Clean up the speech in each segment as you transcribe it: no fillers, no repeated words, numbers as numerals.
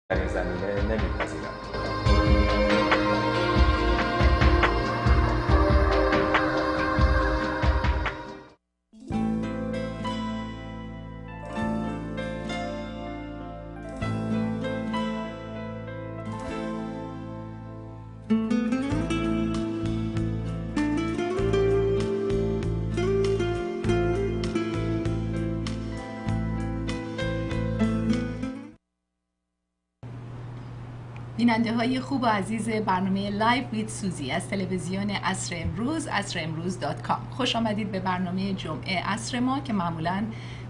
در این زمینه نمی‌پذیرم. بیننده های خوب و عزیز برنامه لایو ویت سوزی از تلویزیون عصر امروز، عصرامروز.com، خوش آمدید به برنامه جمعه عصر ما که معمولاً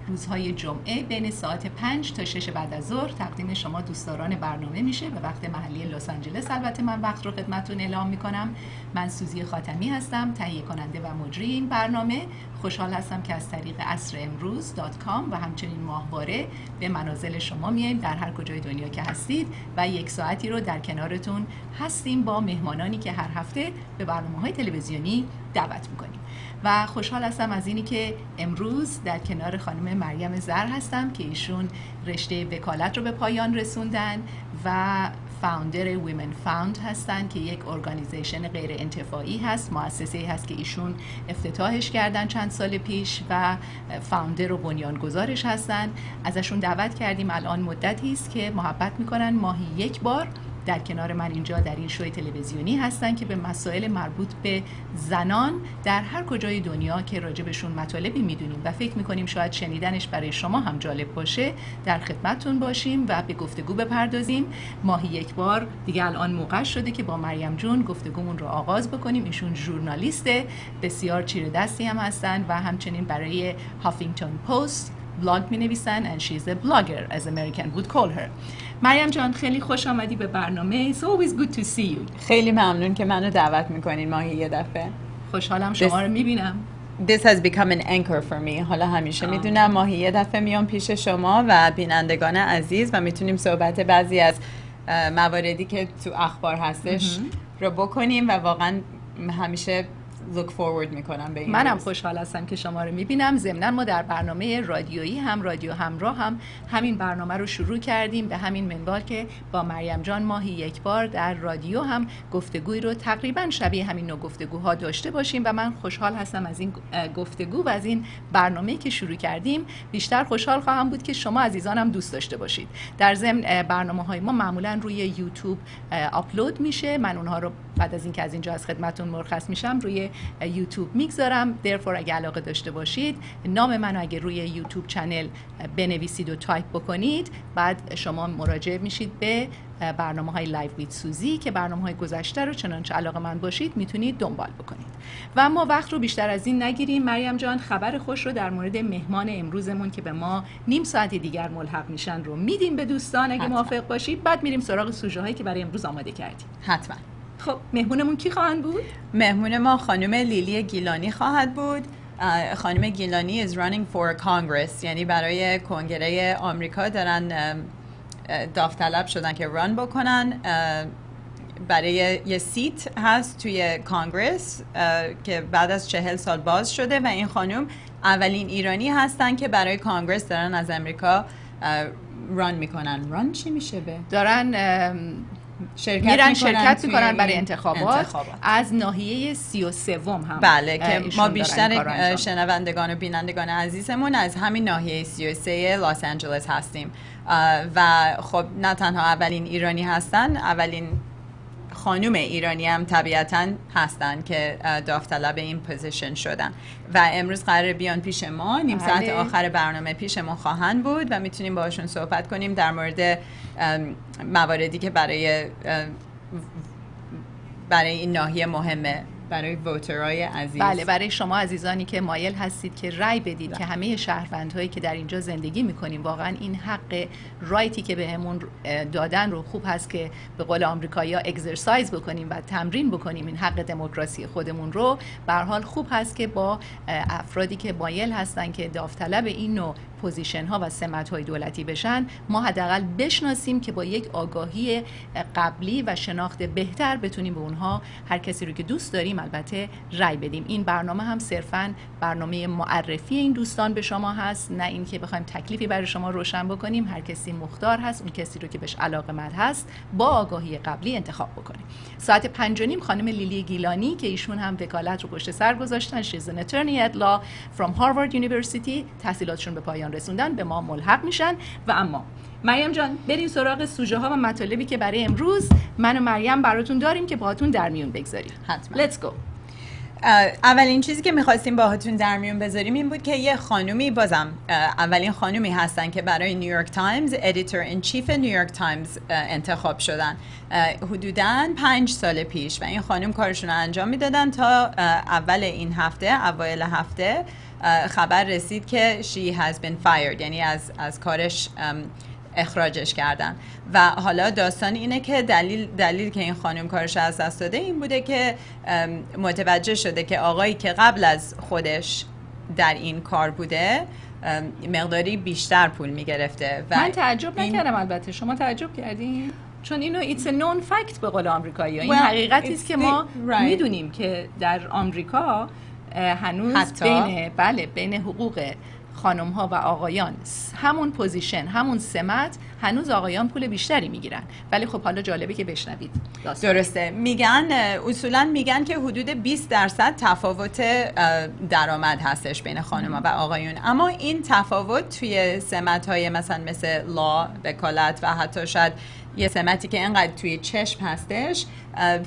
روزهای جمعه بین ساعت 5 تا 6 بعد از ظهر تقدیم شما دوستداران برنامه میشه به وقت محلی لس آنجلس. البته من وقت رو خدمتتون اعلام میکنم. من سوزی خاتمی هستم، تهیه کننده و مجری این برنامه. خوشحال هستم که از طریق عصرامروز.com و همچنین ماهواره به منازل شما میایم در هر کجای دنیا که هستید و یک ساعتی رو در کنارتون هستیم با مهمانانی که هر هفته به برنامه‌های تلویزیونی دعوت میکنیم. و خوشحال هستم از اینی که امروز در کنار خانم مریم زر هستم که ایشون رشته وکالت رو به پایان رسوندن و فاوندر ویمن فاوند هستن که یک ارگانیزیشن غیر انتفاعی هست، مؤسسه‌ای هست که ایشون افتتاحش کردن چند سال پیش و فاوندر و بنیانگذارش هستن. ازشون دعوت کردیم، الان مدتی است که محبت میکنن ماهی یک بار در کنار من اینجا در این شوی تلویزیونی هستن که به مسائل مربوط به زنان در هر کجای دنیا که راجبشون مطالبی میدونیم و فکر میکنیم شاید شنیدنش برای شما هم جالب باشه در خدمتتون باشیم و به گفتگو بپردازیم. ماهی یک بار دیگه الان موقع شده که با مریم جون گفتگومون رو آغاز بکنیم. ایشون ژورنالیست بسیار چیره دستی هم هستن و همچنین برای هافینگتون پست بلاگ می نویسن and she's a blogger as American would call her. مریم جان خیلی خوش آمدی به برنامه. It's always good to see you. خیلی ممنون که منو دعوت میکنین ماهی یه دفعه. خوشحالم شما رو میبینم. This has become an anchor for me. حالا همیشه میدونم ماهی یه دفعه میام پیش شما و بینندگان عزیز و میتونیم صحبت بعضی از مواردی که تو اخبار هستش رو بکنیم و واقعا همیشه look forward میکنم به این. منم خوشحال هستم که شما رو میبینم. ضمناً ما در برنامه رادیویی هم رادیو همراه هم همین برنامه رو شروع کردیم به همین منوال که با مریم جان ماهی یک بار در رادیو هم گفتگویی رو تقریبا شبیه همین نوع گفتگوها داشته باشیم و من خوشحال هستم از این گفتگو و از این برنامه‌ای که شروع کردیم. بیشتر خوشحال خواهم بود که شما عزیزانم دوست داشته باشید. در ضمن برنامه‌های ما معمولاً روی یوتیوب آپلود میشه. من اونها رو بعد از اینکه از اینجا از خدمتتون مرخص میشم روی یوتیوب میگذارم. therefore اگه علاقه داشته باشید نام منو اگه روی یوتیوب چنل بنویسید و تایپ بکنید بعد شما مراجعه میشید به برنامه‌های لایو ویت سوزی که برنامه‌های گذشته رو چنانچه علاقه‌مند باشید میتونید دنبال بکنید. و ما وقت رو بیشتر از این نگیریم. مریم جان خبر خوش رو در مورد مهمان امروزمون که به ما نیم ساعت دیگر ملحق میشن رو میدیم به دوستان اگه موافق باشید. بعد میریم سراغ سوژه‌هایی که برای امروز آماده کردیم. حتما. خب مهمونمون کی خواهند بود؟ مهمون ما خانم لیلی گیلانی خواهد بود. خانم گیلانی is running for Congress، یعنی برای کنگره آمریکا دارن داوطلب شدن که ران بکنن. برای یه سیت هست توی کانگرس که بعد از 40 سال باز شده و این خانم اولین ایرانی هستن که برای کانگرس دارن از امریکا ران میکنن. ران چی میشه به؟ دارن شرکت میکنن برای انتخابات از ناحیه 33 هم. بله که ما بیشتر شنوندگان و بینندگان عزیزمون از همین ناحیه 33 لس آنجلس هستیم و خب نه تنها اولین ایرانی هستن، اولین خانوم ایرانی هم طبیعتاً هستن که داوطلب این پوزیشن شدن و امروز قراره بیان پیش ما. نیم ساعت آخر برنامه پیش ما خواهند بود و میتونیم باهاشون صحبت کنیم در مورد مواردی که برای این ناحیه مهمه، برای ووترهای عزیز. بله، برای شما عزیزانی که مایل هستید که رای بدید که همه شهروندهایی که در اینجا زندگی میکنیم واقعا این حق رایتی که بهمون دادن رو خوب هست که به قول آمریکایی‌ها اکسرسایز بکنیم و تمرین بکنیم این حق دموکراسی خودمون رو. به هر حال خوب هست که با افرادی که مایل هستن که داوطلب این نوع پوزیشن ها و سمت های دولتی بشن، ما حداقل بشناسیم که با یک آگاهی قبلی و شناخت بهتر بتونیم به اونها، هر کسی رو که دوست داریم البته، رأی بدیم. این برنامه هم صرفاً برنامه معرفی این دوستان به شما هست، نه این که بخوایم تکلیفی برای شما روشن بکنیم. هر کسی مختار هست اون کسی رو که بهش علاقه‌مند هست با آگاهی قبلی انتخاب بکنه. ساعت 5:30 خانم لیلی گیلانی که ایشون هم وکالت رو پشت سر گذاشتن، she's an attorney at law from Harvard University، تحصیلاتشون به پایان رسوندن، به ما ملحق میشن. و اما مریم جان، بریم سراغ سوژه ها و مطالبی که برای امروز من و مریم براتون داریم که باهاتون در میون بگذاریم. حتما. Let's go. اولین چیزی که میخواستیم باهاتون در میون بذاریم این بود که یه خانومی، بازم اولین خانومی هستن که برای نیویورک تایمز ادیتور این چیف نیویورک تایمز انتخاب شدن حدوداً 5 سال پیش، و این خانم کارشون رو انجام میدادن تا اوایل هفته خبر رسید که she has been fired، یعنی از کارش اخراجش کردن. و حالا داستان اینه که دلیل که این خانم کارش از دست داده این بوده که متوجه شده که آقایی که قبل از خودش در این کار بوده مقداری بیشتر پول میگرفته. من تعجب نکردم، البته شما تعجب کردین؟ چون اینو it's a known fact به قول آمریکایی‌ها، این حقیقتی است که ما میدونیم که در آمریکا هنوز بین حقوق خانم ها و آقایان همون پوزیشن، همون سمت، هنوز آقایان پول بیشتری میگیرن. ولی خب حالا جالبه که بشنوید. درسته، میگن اصولا میگن که حدود 20% تفاوت درآمد هستش بین خانم ها و آقایون، اما این تفاوت توی سمت های مثل لا، وکالت و حتی شاید یه سمتی که اینقدر توی چشم هستش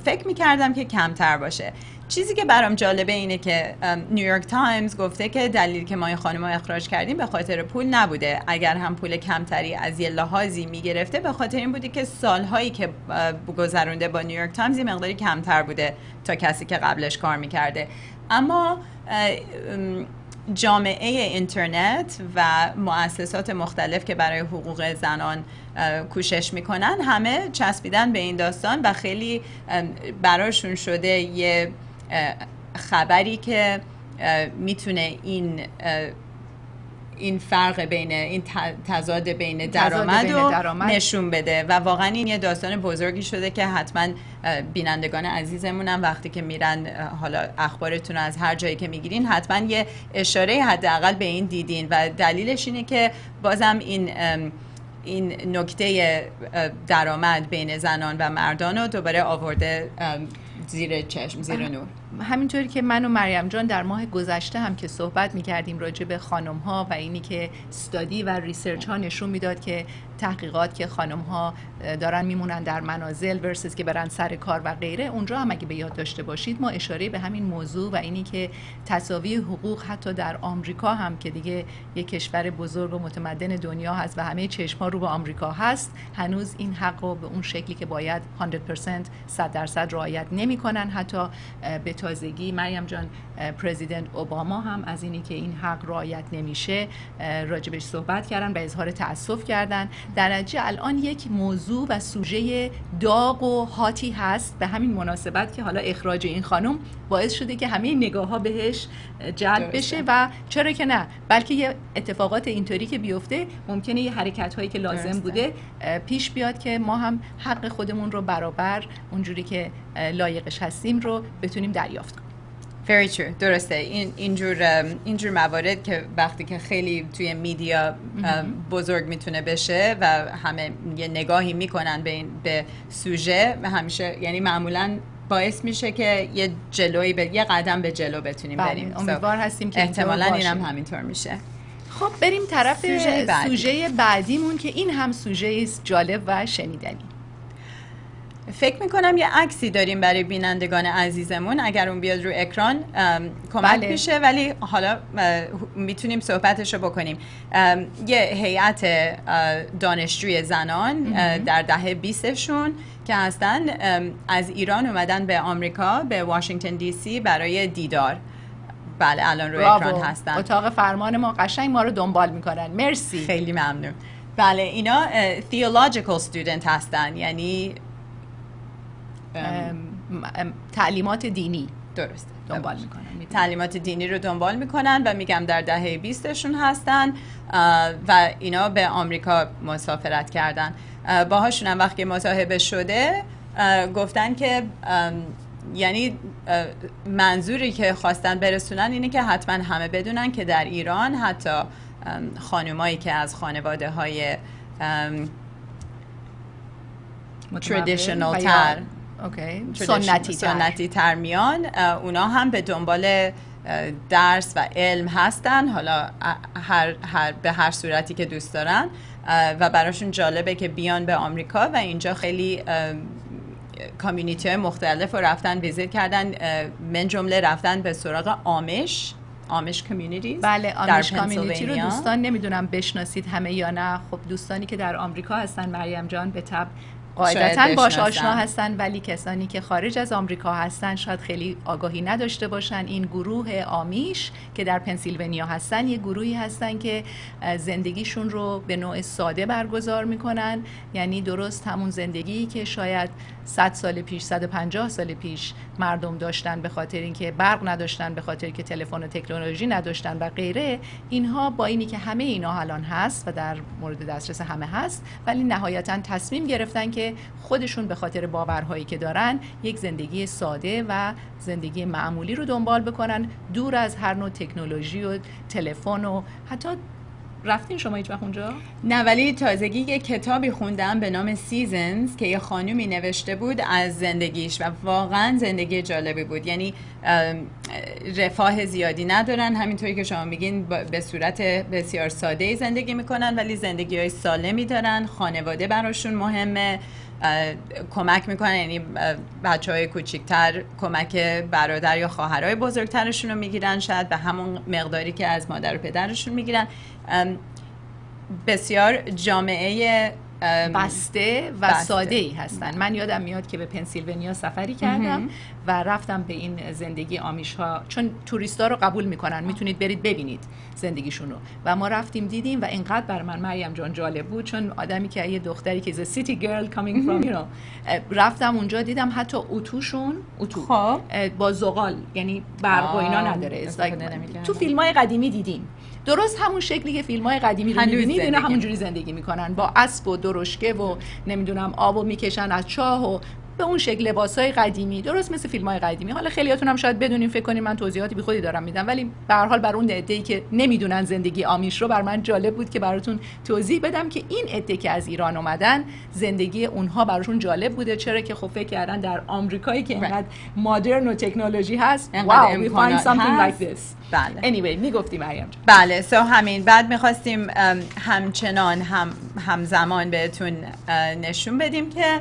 فکر میکردم که کمتر باشه. چیزی که برام جالبه اینه که نیویورک تایمز گفته که دلیل که ما این خانم رو اخراج کردیم به خاطر پول نبوده، اگر هم پول کمتری از یه لحاظی میگرفته به خاطر این بوده که سالهایی که گذرونده با نیویورک تایمز یه مقداری کمتر بوده تا کسی که قبلش کار میکرده. اما جامعه اینترنت و مؤسسات مختلف که برای حقوق زنان کوشش میکنن همه چسبیدن به این داستان و خیلی براشون شده یه خبری که میتونه این فرق بین این تضاد بین درآمد رو نشون بده و واقعا این یه داستان بزرگی شده که حتما بینندگان عزیزمونم وقتی که میرن حالا اخبارتون از هر جایی که میگیرین حتما یه اشاره حداقل به این دیدین. و دلیلش اینه که بازم این نکته درآمد بین زنان و مردان رو دوباره آورده زیر چشم، زیر نور. همینطوری که من و مریم جان در ماه گذشته هم که صحبت می‌کردیم راجع به خانم‌ها و اینی که استادی و ریسرچ ها نشون میداد که تحقیقات که خانم‌ها دارن میمونن در منازل ورسس که برن سر کار و غیره، اونجا هم اگه به یاد داشته باشید ما اشاره به همین موضوع و اینی که تساوی حقوق حتی در آمریکا هم که دیگه یک کشور بزرگ و متمدن دنیا هست و همه چشم‌ها رو به آمریکا هست، هنوز این حق رو به اون شکلی که باید 100% رعایت نمی‌کنن. حتی به تازگی مریم جان پرزیدنت اوباما هم از اینی که این حق رعایت نمیشه راجبش صحبت کردن و اظهار تأسف کردن. در نتیجه الان یک موضوع و سوژه داغ و هاتی هست، به همین مناسبت که حالا اخراج این خانم باعث شده که همه نگاه‌ها بهش جلب بشه و چرا که نه، بلکه یه اتفاقات اینطوری که بیفته ممکنه یه حرکت‌هایی که لازم بوده پیش بیاد که ما هم حق خودمون رو برابر اونجوری که لایقش هستیم رو بتونیم دریافت کنیم. Very true. درسته. اینجور موارد که وقتی که خیلی توی میدیا بزرگ میتونه بشه و همه یه نگاهی میکنن به سوژه، همیشه یعنی معمولاً باعث میشه که یه قدم به جلو بتونیم بریم. امیدوار هستیم که احتمالاً اینم همینطور میشه. خب بریم طرف سوژه بعدیمون که این هم سوژه است جالب و شنیدنی. فکر میکنم یه عکسی داریم برای بینندگان عزیزمون، اگر اون بیاد رو اکران کمک میشه، ولی حالا میتونیم صحبتش رو بکنیم. یه هیئت دانشجوی زنان در دهه 20شون که هستن از ایران اومدن به آمریکا، به واشنگتن دی سی برای دیدار. بله الان رو اکران هستن. اتاق فرمان ما قشنگ ما رو دنبال میکنن. مرسی. خیلی ممنون. بله اینا theological student هستن، یعنی تعلیمات دینی. درسته دنبال میکنن، تعلیمات دینی رو دنبال میکنن و میگم در دهه 20شون هستن و اینا به آمریکا مسافرت کردن. باهاشون هم وقتی مصاحبه شده گفتن که یعنی منظوری که خواستن برسونن اینه که حتما همه بدونن که در ایران حتی خانمایی که از خانواده های traditional تر سنتی تر میان، اونا هم به دنبال درس و علم هستن، حالا به هر صورتی که دوست دارن و براشون جالبه که بیان به آمریکا و اینجا خیلی کامیونیتی های مختلف رو رفتن ویزیت کردن، من جمله رفتن به سراغ آمیش کامیونیتیز. بله، آمیش کامیونیتی رو دوستان نمیدونم بشناسید همه یا نه. خب دوستانی که در آمریکا هستن مریم جان به طب قاعدتاً باش آشنا هستن، ولی کسانی که خارج از آمریکا هستن شاید خیلی آگاهی نداشته باشن. این گروه آمیش که در پنسیلوانیا هستن یه گروهی هستن که زندگیشون رو به نوع ساده برگزار میکنن، یعنی درست همون زندگی که شاید 100 سال پیش 150 سال پیش مردم داشتن، به خاطر اینکه برق نداشتن، به خاطر که تلفن و تکنولوژی نداشتن و غیره. اینها با اینی که همه اینا الان هست و در مورد دسترس همه هست، ولی نهایتاً تصمیم گرفتن که خودشون به خاطر باورهایی که دارن یک زندگی ساده و زندگی معمولی رو دنبال بکنن، دور از هر نوع تکنولوژی و تلفن. و حتی رفتین شما هیچ وقت اونجا؟ نه، ولی تازگی یه کتابی خوندم به نام سیزنز که یه خانومی نوشته بود از زندگیش و واقعا زندگی جالبی بود. یعنی رفاه زیادی ندارن، همینطوری که شما میگین به صورت بسیار ساده زندگی میکنن، ولی زندگی های سالمی دارن. خانواده براشون مهمه، کمک میکنن، یعنی بچهای کوچیکتر کمک برادر یا خواهرای بزرگترشون رو میگیرن، شاید به همون مقداری که از مادر و پدرشون میگیرن. بسیار جامعه بسته و ساده‌ای هستن. من یادم میاد که به پنسیلوانیا سفری کردم و رفتم به این زندگی آمیش ها، چون توریستا رو قبول میکنن، میتونید برید ببینید زندگیشون رو. و ما رفتیم دیدیم و اینقدر بر من مریم جان جالب بود، چون آدمی که یه دختری که city girl coming from you know، رفتم اونجا دیدم حتی اتو با زغال، یعنی برق و اینا نداره. تو فیلم‌های قدیمی دیدیم درست همون شکلی که فیلم‌های قدیمی رو می‌بینید، اینا همونجوری زندگی میکنن، با اسب و درشکه و نمیدونم آبو میکشن از چاه و به اون شکل لباسای قدیمی، درست مثل فیلم‌های قدیمی. حالا خیلیاتون هم شاید بدونین، فکر کنین من توضیحاتی بیخودی دارم میدم، ولی به هر حال بر اون عده‌ای که نمیدونن زندگی آمیش رو، بر من جالب بود که براتون توضیح بدم که این عده که از ایران اومدن زندگی اونها براشون جالب بوده. چرا که خب فکر کردن در آمریکایی که اینقدر مادرن و تکنولوژی هست، واو we find something like this. بله. anyway میگفتی مریم جان. بله، همین. بعد می‌خواستیم همچنان همزمان بهتون نشون بدیم که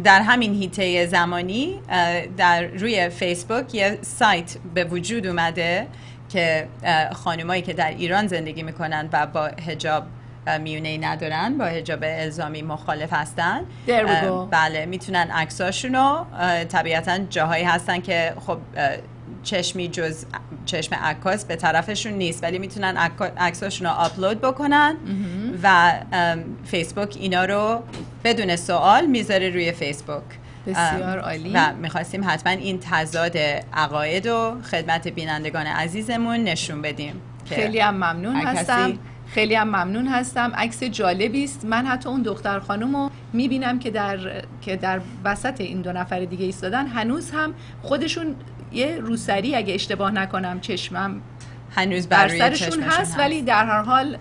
در همین حیطه زمانی در روی فیسبوک یه سایت به وجود اومده که خانمایی که در ایران زندگی میکنن و با حجاب میونه‌ای ندارن، با حجاب الزامی مخالف هستن، بله، میتونن عکساشونو، طبیعتاً جاهایی هستن که خب چشمی جز چشم عکاس به طرفشون نیست، ولی میتونن عکساشون رو آپلود بکنن و فیسبوک اینا رو بدون سوال میذاره روی فیسبوک. بسیار عالی. و میخواستیم حتما این تضاد عقاید رو خدمت بینندگان عزیزمون نشون بدیم. خیلی هم ممنون هستم. عکس جالبی است. من حتی اون دختر خانم رو میبینم که در وسط این دو نفر دیگه ایستادن، هنوز هم خودشون یه روسری اگه اشتباه نکنم چشمم هنوز بر روی سرشون هست، ولی در هر حال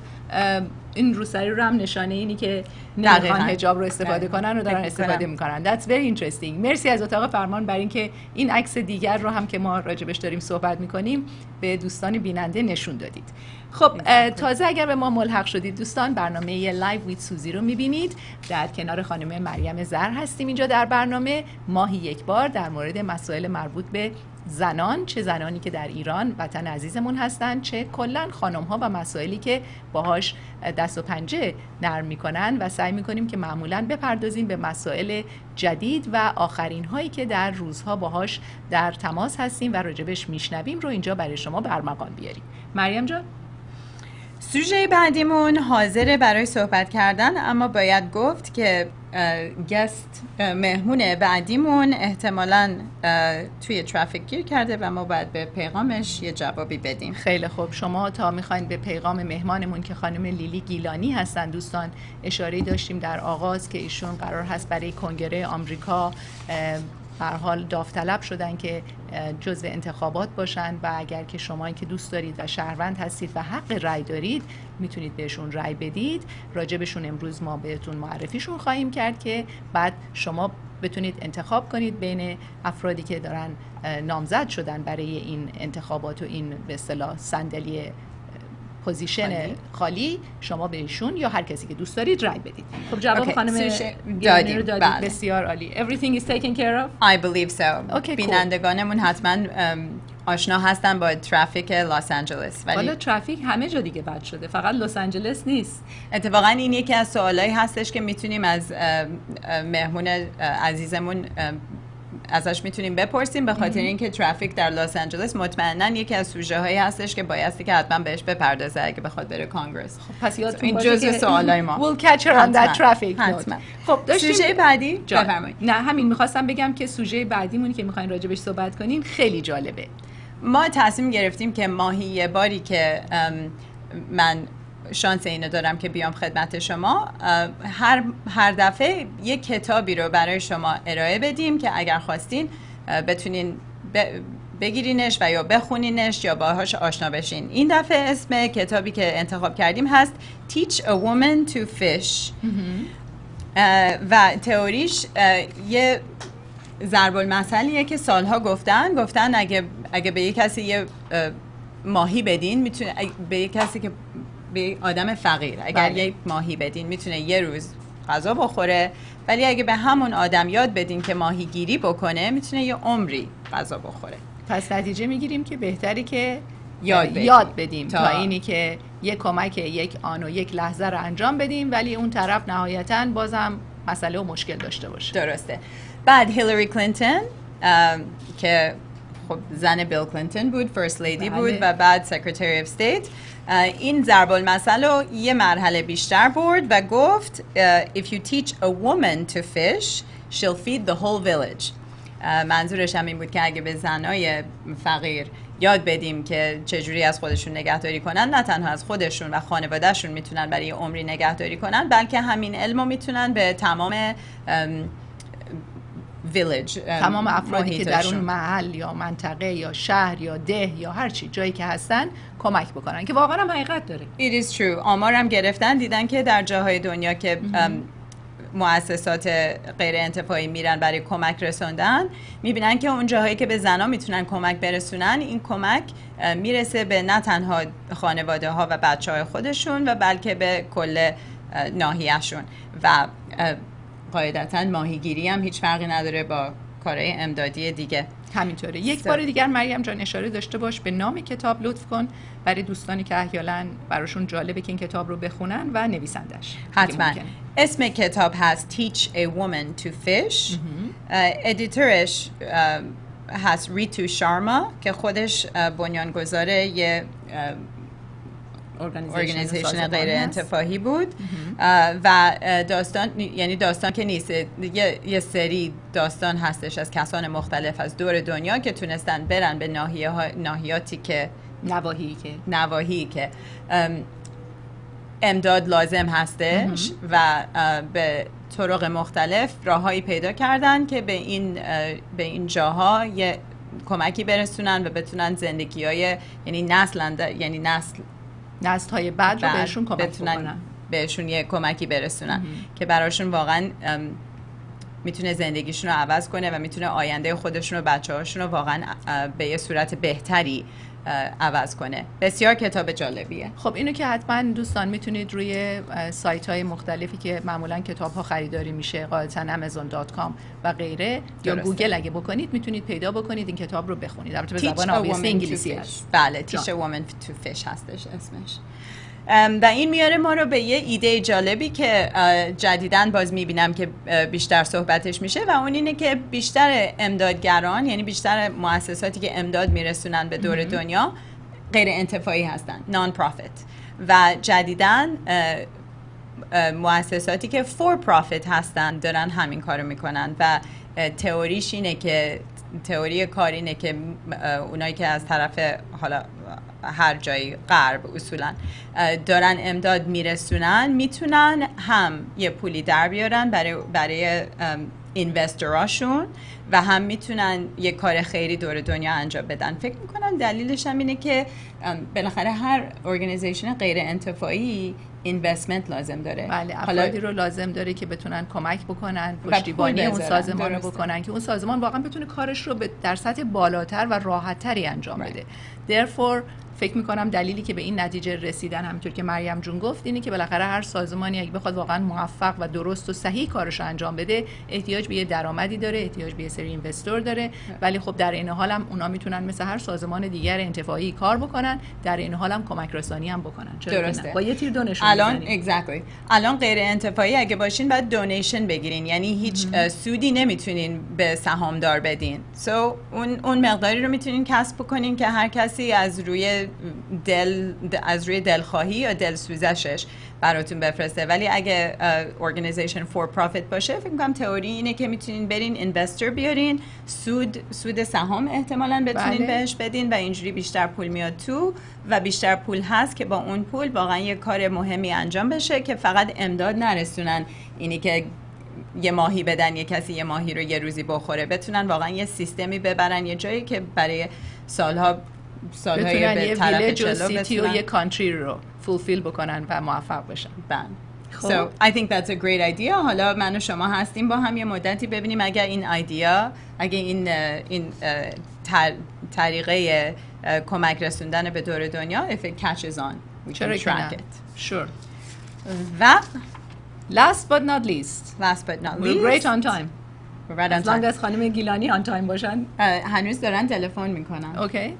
این روسری رو هم نشانه اینی که نمیخوان حجاب رو استفاده کنن و دارن استفاده میکنن. That's very interesting. مرسی از اتاق فرمان برای اینکه این عکس دیگر رو هم که ما راجبش داریم صحبت میکنیم به دوستان بیننده نشون دادید. خب تازه اگر به ما ملحق شدید دوستان، برنامه لایو ویت سوزی رو میبینید. در کنار خانم مریم زر هستیم اینجا در برنامه. ماهی یک بار در مورد مسائل مربوط به زنان، چه زنانی که در ایران وطن عزیزمون هستن، چه کلن خانم‌ها و مسائلی که باهاش دست و پنجه نرم میکنن و سعی میکنیم که معمولاً بپردازیم به مسائل جدید و آخرین هایی که در روزها باهاش در تماس هستیم و راجبش میشنویم رو اینجا برای شما برمغان بیاریم. مریم جان. سوژه بعدیمون حاضره برای صحبت کردن، اما باید گفت که گست مهمون بعدیمون احتمالاً توی ترافیک گیر کرده و ما باید به پیغامش یه جوابی بدیم. خیلی خوب، شما تا میخواین به پیغام مهمانمون که خانم لیلی گیلانی هستن دوستان، اشاره داشتیم در آغاز که ایشون قرار هست برای کنگره آمریکا به هر حال داوطلب شدن که جزء انتخابات باشن و اگر که شما که دوست دارید و شهروند هستید و حق رأی دارید میتونید بهشون رأی بدید. راجبشون امروز ما بهتون معرفیشون خواهیم کرد که بعد شما بتونید انتخاب کنید بین افرادی که دارن نامزد شدن برای این انتخابات و این به اصطلاح صندلی پوزیشن خالی، شما بهشون یا هر کسی که دوست دارید رای بدید. خب جواب خانم دادیم. بله. بسیار عالی. Everything is taken care of? I believe so. Okay, بینندگانمون حتما آشنا هستن با ترافیک لس آنجلس، ولی ترافیک همه جا دیگه بد شده، فقط لس آنجلس نیست. اتفاقا این یکی از سوالایی هستش که میتونیم از مهمون عزیزمون ازش میتونیم بپرسیم، به خاطر اینکه ترافیک در لس آنجلس مطمئنا یکی از سوژه هایی هستش که بایستی که حتما بهش بپردازه اگه بخواد بره کانگرس. خب پس یادتون این جزء سوالای ما. We'll catch her on that traffic note. خب سوژه بعدی بفرمایید. نه همین میخواستم بگم که سوژه بعدیمونی که میخواین راجبش صحبت کنین خیلی جالبه. ما تصمیم گرفتیم که ماهی یه باری که من شانس اینو دارم که بیام خدمت شما، هر دفعه یک کتابی رو برای شما ارائه بدیم که اگر خواستین بتونین بگیرینش و یا بخونینش یا باهاش آشنا بشین. این دفعه اسم کتابی که انتخاب کردیم هست Teach a Woman to Fish و تئوریش یه ضرب المثلیه که سالها گفتن اگه به یک کسی یه ماهی بدین، میتونه به یک کسی که به آدم فقیر اگر یک ماهی بدین میتونه یه روز غذا بخوره، ولی اگه به همون آدم یاد بدین که ماهی گیری بکنه میتونه یه عمری غذا بخوره. پس نتیجه میگیریم که بهتری که یاد بدیم تا اینی که یک کمک یک آن و یک لحظه رو انجام بدیم ولی اون طرف نهایتاً بازم مسئله و مشکل داشته باشه. درسته. بعد هیلاری کلینتون که خب زن بیل کلینتون بود، فرست لیدی بود و بعد سکرتری اف استیت، این ضرب المثل رو یه مرحله بیشتر برد و گفت if you teach a woman to fish she'll feed the whole village. منظورش هم این بود که اگه به زنای فقیر یاد بدیم که چجوری از خودشون نگهداری کنن، نه تنها از خودشون و خانوادهشون میتونن برای عمری نگهداری کنن، بلکه همین علمو میتونن به تمام village تمام افرادی که در اون محل یا منطقه یا شهر یا ده یا هر چی جایی که هستن کمک بکنن، که واقعا هم حقیقت داره. It is true. آمارم گرفتن دیدن که در جاهای دنیا که مؤسسات غیر انتفاعی میرن برای کمک رسوندن، میبینن که اون جاهایی که به زنا میتونن کمک برسونن، این کمک میرسه به نه تنها خانواده ها و بچه های خودشون و بلکه به کل ناحیه‌شون و قاعدتاً ماهیگیری هم هیچ فرقی نداره با کارهای امدادی دیگه. همینطوره. یک بار دیگر مریم جان اشاره داشته باش به نام کتاب لطف کن برای دوستانی که احیالاً براشون جالبه که این کتاب رو بخونن و نویسندش. حتما. اسم کتاب هست Teach a Woman to Fish. ادیتورش هست ریتو شارما که خودش بنیانگذار یه ارگانیزیشن غیر انتفاعی بود و داستان که نیست، یه سری داستان هستش از کسان مختلف از دور دنیا که تونستن برن به ناحیاتی که نواحی که امداد لازم هستش و به طرق مختلف راههایی پیدا کردن که به این جاها یه کمکی برسونن و بتونن زندگی‌های نسل‌های بعد رو بهشون کمک بکنن، بهشون یه کمکی برسونن که براشون واقعا میتونه زندگیشون رو عوض کنه و میتونه آینده خودشون و بچه‌هاشون رو واقعا به یه صورت بهتری عوض کنه. بسیار کتاب جالبیه. خب اینو که حتما دوستان میتونید روی سایت‌های مختلفی که معمولاً کتاب‌ها خریداری میشه، غالباً amazon.com و غیره یا گوگل اگه بکنید میتونید پیدا بکنید این کتاب رو بخونید. البته به زبان انگلیسی است. بله، Teach a Woman to Fish هستش اسمش. و این میاره ما رو به یه ایده جالبی که جدیداً باز میبینم که بیشتر صحبتش میشه و اون اینه که بیشتر امدادگران، یعنی بیشتر مؤسساتی که امداد میرسونن به دور دنیا غیر انتفاعی هستن، نان پروفیت، و جدیداً مؤسساتی که فور پرافیت هستن دارن همین کارو میکنن و تئوریش اینه که تئوری کار اینه که اونایی که از طرف حالا هر جایی غرب اصولا دارن امداد میرسونن میتونن هم یه پولی در بیارن برای اینوستراشون و هم میتونن یه کار خیری دور دنیا انجام بدن. فکر میکنم دلیلش هم اینه که بالاخره هر ارگانیزیشن غیر انتفاعی اینوستمنت لازم داره. بله، افرادی رو لازم داره که بتونن کمک بکنن، پشتیبانی اون سازمان رو بکنن که اون سازمان واقعا بتونه کارش رو در سطح بالاتر و راحت‌تری انجام بده. Therefore فکر میکنم دلیلی که به این نتیجه رسیدن همونطور که مریم جون گفت اینه که بالاخره هر سازمانی اگه بخواد واقعا موفق و درست و صحیح کارش رو انجام بده احتیاج به یه درآمدی داره، احتیاج به یه سری اینوستور داره، ولی خب در این حال هم اونا میتونن مثل هر سازمان دیگر انتفاعی کار بکنن، در این حال هم کمک رسانی هم بکنن. درسته. با یه تیر دونشون الان الان غیر انتفاعی اگه باشین بعد دونیشن بگیرین، یعنی هیچ سودی نمیتونین به سهامدار بدین. اون مقداری رو میتونین کسب بکنین که هر کسی از روی دلخواهی یا دلسوزشش براتون بفرسته. ولی اگه ارگانیزیشن فور پرافیت باشه فکر می‌کنم تئوری اینه که میتونین برین اینوستر بیارین، سود سهام احتمالاً بتونین بهش بدین و اینجوری بیشتر پول میاد تو و بیشتر پول هست که با اون پول واقعا یه کار مهمی انجام بشه که فقط امداد نرسونن، اینی که یه ماهی بدن یه کسی یه ماهی رو یه روزی بخوره، بتونن واقعا یه سیستمی ببرن یه جایی که برای سالهای به طرف جلو سیتی و یه کانتری رو فولفیل بکنن و موفق بشن. So I think that's a great idea. حالا من و شما هستیم با هم یه مدتی ببینیم اگر این ایده، اگه این طریقه کمک رسوندن به دور دنیا if it catches on we can track it. Sure. و last but not least we're great on time. We're right on time. از خانم گیلانی on time باشن. هنوز دارن تلفن میکنن. اوکی.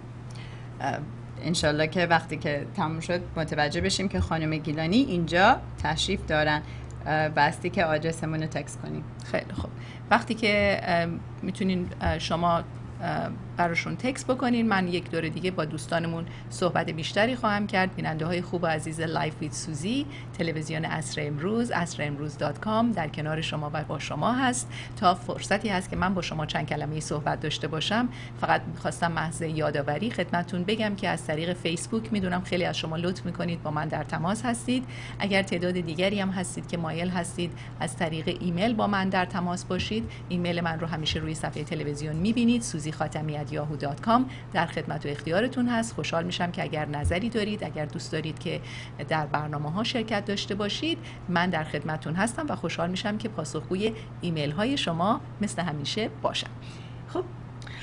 انشالله که وقتی که تموم شد متوجه بشیم که خانم گیلانی اینجا تشریف دارن، بستی که آدرسمون رو تکست کنیم. خیلی خوب. وقتی که میتونین شما براشون تکست بکنین، من یک دور دیگه با دوستانمون صحبت بیشتری خواهم کرد. بیننده های خوب و عزیز لایف ویت سوزی، تلویزیون عصر امروز، عصرامروز.com در کنار شما و با شما هست. تا فرصتی هست که من با شما چند کلمه صحبت داشته باشم، فقط می‌خواستم محض یادآوری خدمتتون بگم که از طریق فیسبوک میدونم خیلی از شما لطف میکنید با من در تماس هستید. اگر تعداد دیگری هم هستید که مایل هستید از طریق ایمیل با من در تماس باشید، ایمیل من رو همیشه روی صفحه تلویزیون میبینید، suziKhatami@yahoo.com، در خدمت و اختیارتون هست. خوشحال میشم که اگر نظری دارید، اگر دوست دارید که در برنامه‌ها شرکت داشته باشید، من در خدمتتون هستم و خوشحال میشم که پاسخگوی ایمیل های شما مثل همیشه باشم. خب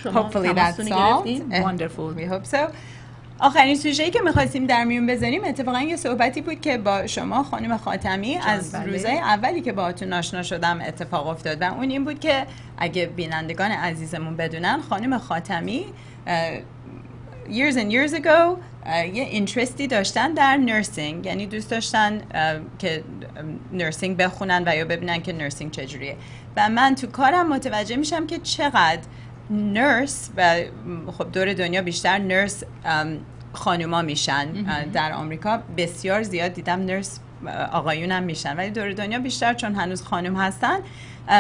شما تماسونی گرفتین؟ Wonderful. We hope so. آخرین سوژه‌ای که می‌خواستیم در میون بذاریم اتفاقا یه صحبتی بود که با شما خانم خاتمی از روزهای اولی که باهاتون آشنا شدم اتفاق افتاد و اون این بود که اگه بینندگان عزیزمون بدونن خانم خاتمی years and years ago یه اینترستی داشتن در نرسینگ، یعنی دوست داشتن که نرسینگ بخونن و یا ببینن که نرسینگ چجوریه و من تو کارم متوجه میشم که چقدر نرس و خب دور دنیا بیشتر نرس خانوما میشن. در آمریکا بسیار زیاد دیدم نرس آقایون هم میشن، ولی دور دنیا بیشتر چون هنوز خانم هستن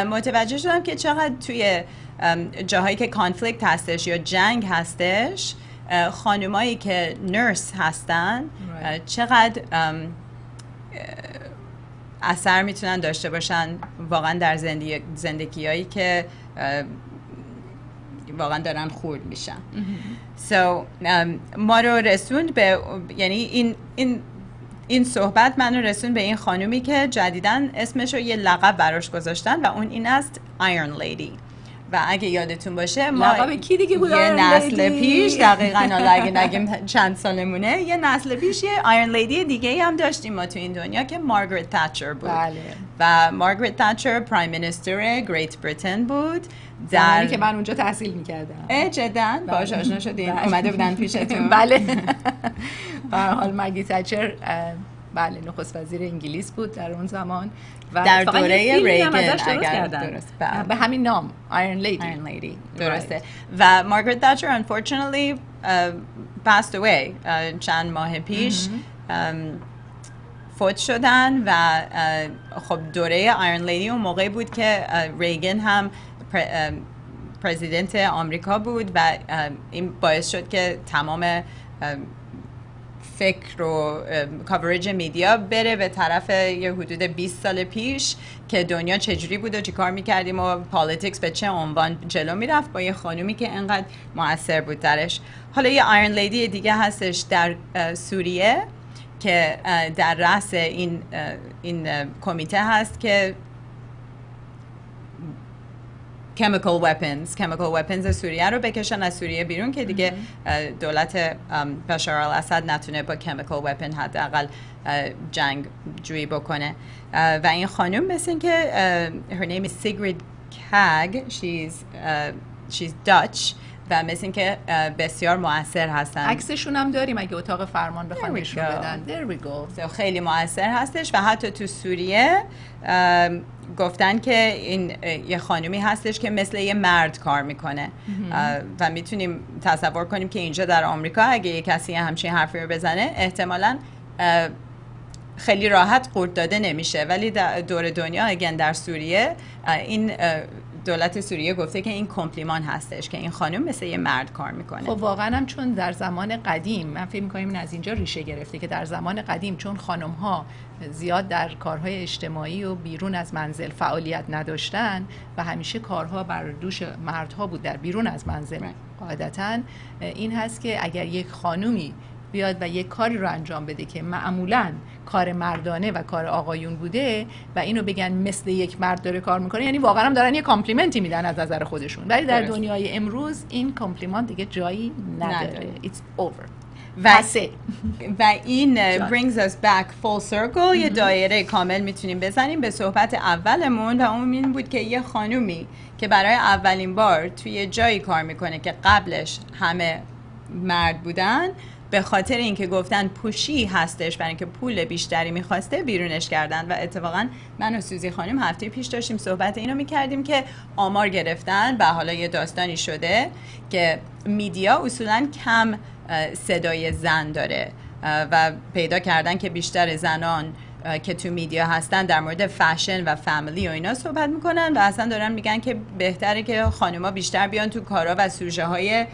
متوجه شدم که چقدر توی جاهایی که کانفلیکت هستش یا جنگ هستش خانمایی که نرس هستن چقدر اثر میتونن داشته باشن واقعا در زندگیایی که واقعا دارن خورد میشن. ما رو رسوند به، یعنی این صحبت منو رسوند به این خانومی که جدیدن اسمشو یه لقب براش گذاشتن و اون این است Iron Lady. و اگه یادتون باشه ما لقب کی دیگه بود؟ یه نسل پیش دقیقاً حالا اگه نگیم چند سالمونه، یه نسل پیش یه آیرن لیدی دیگه هم داشتیم ما تو این دنیا که مارگرت تاتچر بود. بله. و مارگرت تاتچر پرایم مینیستر گریت بریتن بود زمانی که من اونجا تحصیل می‌کردم. جدا باهاش آشنا شدین؟ اومده بودن پیشتون؟ بله. به هر حال مگی تاتچر بله نخست وزیر انگلیس بود در اون زمان و در دوره ریگن اگر درست به همین نام آیرن لیدی درسته. و مارگرت تاتچر unfortunately passed away چند ماه پیش فوت شدن و خب دوره آیرن لیدی اون موقعی بود که ریگن هم پرزیدنت آمریکا بود و این باعث شد که تمام فکر و کاورج میدیا بره به طرف یه حدود 20 سال پیش که دنیا چجوری بود و چی کار میکردیم و پالیتیکس به چه عنوان جلو میرفت با یه خانومی که انقدر مؤثر بود درش. حالا یه آیرن لیدی دیگه هستش در سوریه که در رأس این کمیته هست که chemical weapons سوریه رو بکشن از سوریه بیرون که دیگه دولت بشار الاسد نتونه با chemical weapon حداقل جنگ جویی بکنه. و این خانم مثل این که her name is Sigrid Kaag, she's Dutch و مثل این که بسیار مؤثر هستن. عکسشون هم داریم اگه اتاق فرمان بخوان نشون بدن. There we go. خیلی مؤثر هستش و حتی تو سوریه گفتن که این یه خانومی هستش که مثل یه مرد کار میکنه و میتونیم تصور کنیم که اینجا در آمریکا اگه یه کسی همچین حرفی رو بزنه احتمالاً خیلی راحت قورت داده نمیشه، ولی دور دنیا اگه در سوریه این دولت سوریه گفته که این کمپلیمان هستش که این خانم مثل یه مرد کار میکنه. خب واقعا هم چون در زمان قدیم من فکر می‌کنم این از اینجا ریشه گرفته که در زمان قدیم چون خانم‌ها زیاد در کارهای اجتماعی و بیرون از منزل فعالیت نداشتن و همیشه کارها بر دوش مردها بود در بیرون از منزل قاعدتاً این هست که اگر یک خانومی بیاد و یک کاری رو انجام بده که معمولاً کار مردانه و کار آقایون بوده و اینو بگن مثل یک مرد داره کار میکنه، یعنی واقعا هم دارن یه کامپلیمنتی میدن از نظر خودشون. ولی در دنیای امروز این کامپلیمنت دیگه جایی نداره. It's over. و این brings us back full circle. یه دایره کامل میتونیم بزنیم به صحبت اولمون و اون این بود که یه خانومی که برای اولین بار توی جایی کار میکنه که قبلش همه مرد بودن، به خاطر اینکه گفتن پوشی هستش برای اینکه پول بیشتری میخواسته بیرونش کردن. و اتفاقا من و سوزی خانم هفته پیش داشتیم صحبت اینو میکردیم که آمار گرفتن و حالا یه داستانی شده که میدیا اصولا کم صدای زن داره و پیدا کردن که بیشتر زنان که تو میدیا هستن در مورد فشن و فامیلی و اینا صحبت میکنن و اصلا دارن میگن که بهتره که خانوما بیشتر بیان تو کارا و سوژه های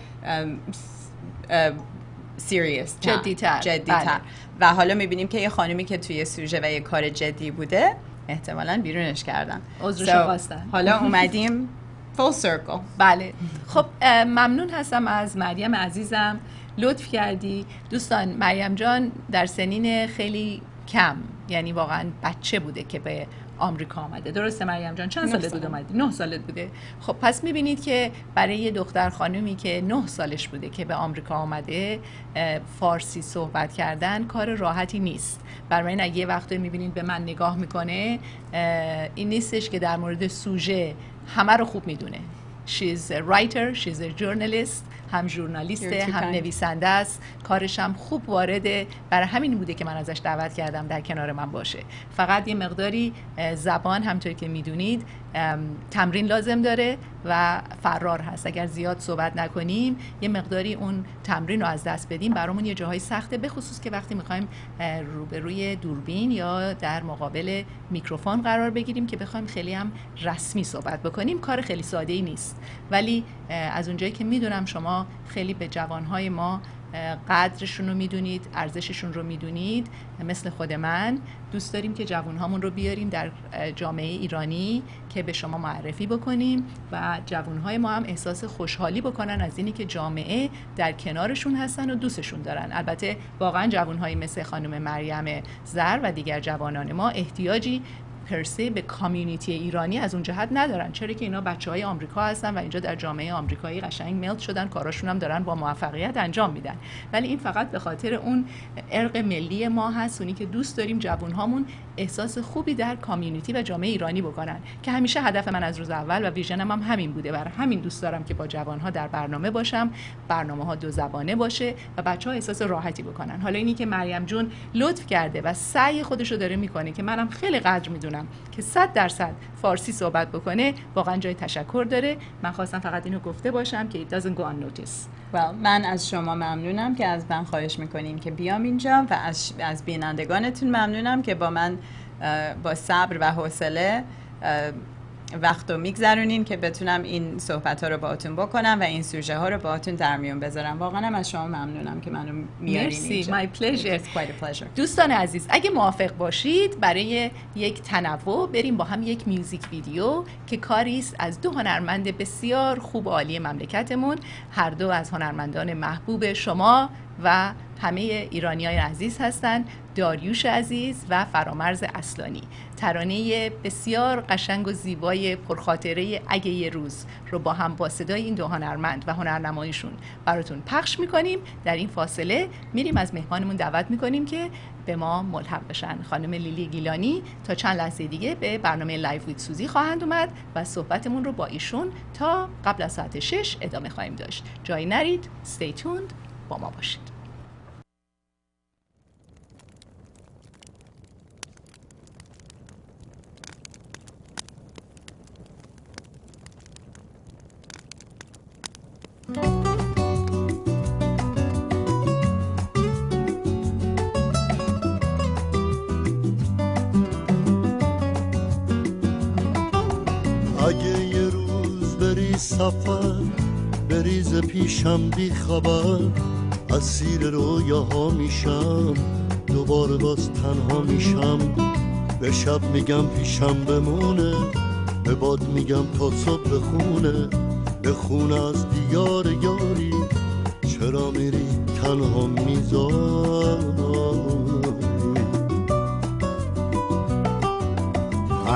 serious جدی‌تر. بله. و حالا میبینیم که یه خانومی که توی سوژه و یه کار جدی بوده احتمالاً بیرونش کردن. عذرش خواستن. حالا اومدیم full circle. بله. خب ممنون هستم از مریم عزیزم، لطف کردی. دوستان مریم جان در سنین خیلی کم، یعنی واقعا بچه بوده که به آمریکا آمده. درسته مریم جان؟ چند سالت بود اومدی؟ 9 سالت بوده. خب پس میبینید که برای یه دختر خانومی که 9 سالش بوده که به آمریکا آمده فارسی صحبت کردن کار راحتی نیست. برای این اگه یه وقتی میبینید به من نگاه میکنه این نیستش که در مورد سوژه همه رو خوب میدونه. She's a writer, she's a journalist. هم ژورنالیسته هم نویسنده است، کارش هم خوب وارده. برای همین بوده که من ازش دعوت کردم در کنار من باشه. فقط یه مقداری زبان همونطور که میدونید تمرین لازم داره و فرار هست. اگر زیاد صحبت نکنیم یه مقداری اون تمرین رو از دست بدیم برامون یه جاهای سخته، به خصوص که وقتی میخوایم روبروی دوربین یا در مقابل میکروفون قرار بگیریم که بخوایم خیلی هم رسمی صحبت بکنیم. کار خیلی ساده‌ای نیست، ولی از اونجایی که میدونم شما خیلی به جوانهای ما قدرشون رو میدونید، ارزششون رو میدونید، مثل خود من دوست داریم که جوانهامون رو بیاریم در جامعه ایرانی که به شما معرفی بکنیم و جوانهای ما هم احساس خوشحالی بکنن از اینی که جامعه در کنارشون هستن و دوستشون دارن. البته واقعا جوانهایی مثل خانم مریم زر و دیگر جوانان ما احتیاجی پرسه به کامیونیتی ایرانی از اون جهت ندارن، چرا که اینا بچهای آمریکا هستن و اینجا در جامعه آمریکایی قشنگ ملت شدن، کاراشون هم دارن با موفقیت انجام میدن. ولی این فقط به خاطر اون ارق ملی ما هست، اونی که دوست داریم جوانهامون احساس خوبی در کامیونیتی و جامعه ایرانی بکنن، که همیشه هدف من از روز اول و ویژنم هم همین بوده. برای همین دوست دارم که با جوانها در برنامه باشم، برنامه‌ها 2 زبانه باشه و بچه‌ها احساس راحتی بکنن. حالا اینی که مریم جون لطف کرده و سعی خودش رو داره میکنه که منم خیلی قدر میدونم میکنم که 100% فارسی صحبت بکنه واقعا جای تشکر داره. من خواستم فقط اینو گفته باشم که it doesn't go unnoticed. من از شما ممنونم که از من خواهش میکنین که بیام اینجا و از بینندگانتون ممنونم که با من با صبر و حوصله وقت رو میگذرونین که بتونم این صحبت ها رو باهاتون بکنم و این سوژه ها رو باهاتون در میون بذارم. واقعا هم از شما ممنونم که منو میارین اینجا. My pleasure. It's quite a pleasure. دوستان عزیز، اگه موافق باشید برای یک تنوع بریم با هم یک میوزیک ویدیو که کاری است از دو هنرمند بسیار خوب و عالی مملکتمون، هر دو از هنرمندان محبوب شما و همه ایرانیای عزیز هستند، داریوش عزیز و فرامرز اصلانی. ترانه بسیار قشنگ و زیبای پرخاطره اگه یه روز رو با هم با صدای این دو هنرمند و هنرنماییشون براتون پخش میکنیم. در این فاصله میریم از مهمانمون دعوت میکنیم که به ما ملحق بشن. خانم لیلی گیلانی تا چند لحظه دیگه به برنامه لایف ویت سوزی خواهند اومد و صحبتمون رو با ایشون تا قبل از ساعت 6 ادامه خواهیم داشت. جایی نرید، stay tuned، با ما باشید. اگه یه روز بری سفر بریز پیشم بی خبر، اسیر رویاها میشم دوباره باز تنها میشم. به شب میگم پیشم بمونه، به باد میگم تا صبح بخونه از دیار یاری. چرا میری تنها میذاری؟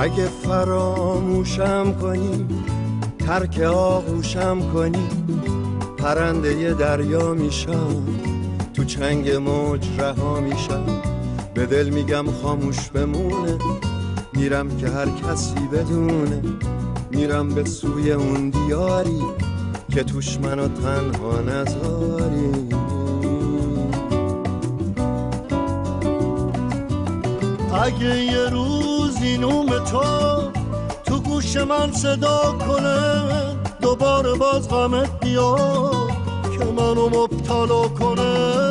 اگه فراموشم کنی، ترک آغوشم کنی، پرنده ی دریا میشم، تو چنگ موج رها میشم. به دل میگم خاموش بمونه، میرم که هر کسی بدونه، میرم به سوی اون دیاری که توش منو تنها نذاری. اگه یه روزی نوم تو گوش من صدا کنه، دوباره باز غمت بیاد که منو مبتلا کنه.